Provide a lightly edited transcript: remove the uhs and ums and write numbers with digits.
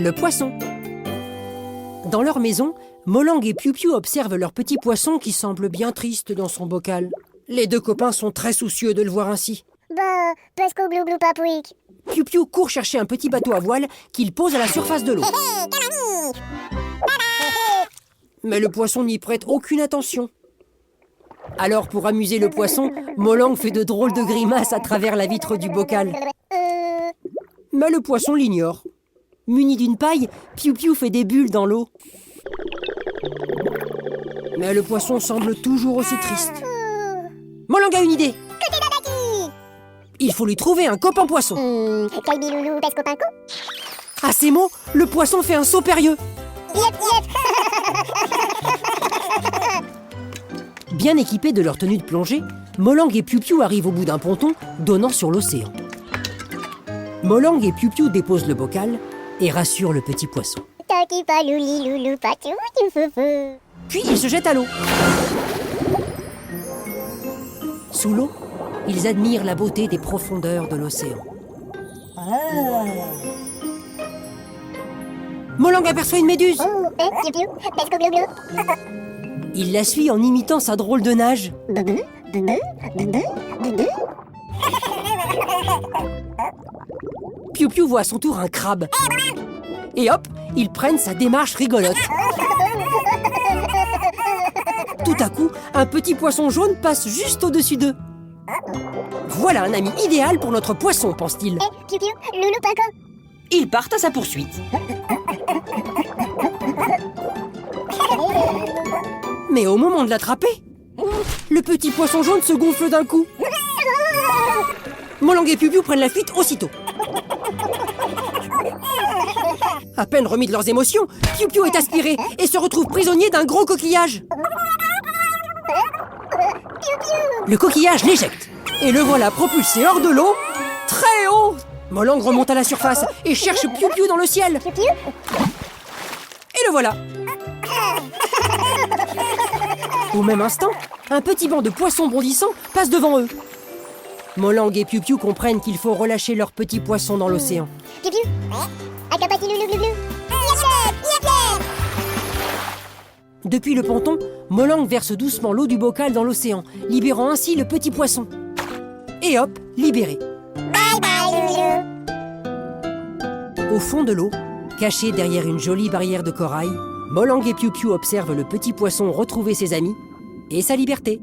le poisson. Dans leur maison, Molang et Piou Piou observent leur petit poisson qui semble bien triste dans son bocal. Les deux copains sont très soucieux de le voir ainsi. Bah, parce qu'au glou-glou papouic. Piou Piou court chercher un petit bateau à voile qu'il pose à la surface de l'eau. Mais le poisson n'y prête aucune attention. Alors, pour amuser le poisson, Molang fait de drôles de grimaces à travers la vitre du bocal. Mais le poisson l'ignore. Muni d'une paille, Piou Piou fait des bulles dans l'eau. Mais le poisson semble toujours aussi triste. Molang a une idée. Il faut lui trouver un copain poisson. Kaibi loulou, pes copinco. À ces mots, le poisson fait un saut périlleux. Yep, yep. Bien équipés de leur tenue de plongée, Molang et Piou Piou arrivent au bout d'un ponton donnant sur l'océan. Molang et Piou Piou déposent le bocal et rassurent le petit poisson. Taki pa louli loulou patou du feu. Puis ils se jettent à l'eau. Sous l'eau, ils admirent la beauté des profondeurs de l'océan. Molang aperçoit une méduse. Oh, Piou Piou, pes co glou-glou. Il la suit en imitant sa drôle de nage. Boubou, boubou, boubou, boubou. Piou Piou voit à son tour un crabe. Et hop, ils prennent sa démarche rigolote. Tout à coup, un petit poisson jaune passe juste au-dessus d'eux. Voilà un ami idéal pour notre poisson, pense-t-il. Piou Piou, loulou paco. Ils partent à sa poursuite. Mais au moment de l'attraper, le petit poisson jaune se gonfle d'un coup. Molang et Piou Piou prennent la fuite aussitôt. À peine remis de leurs émotions, Piou Piou est aspiré et se retrouve prisonnier d'un gros coquillage. Le coquillage l'éjecte et le voilà propulsé hors de l'eau, très haut. Molang remonte à la surface et cherche Piou Piou dans le ciel. Piou Piou. Et le voilà. Au même instant, un petit banc de poissons bondissants passe devant eux. Molang et Piou Piou comprennent qu'il faut relâcher leurs petits poissons dans l'océan. Piou Piou. Akapati loulou glou glou. Depuis le ponton, Molang verse doucement l'eau du bocal dans l'océan, libérant ainsi le petit poisson. Et hop, libéré. Bye bye loulou. Au fond de l'eau, caché derrière une jolie barrière de corail, Molang et Piou Piou observent le petit poisson retrouver ses amis et sa liberté.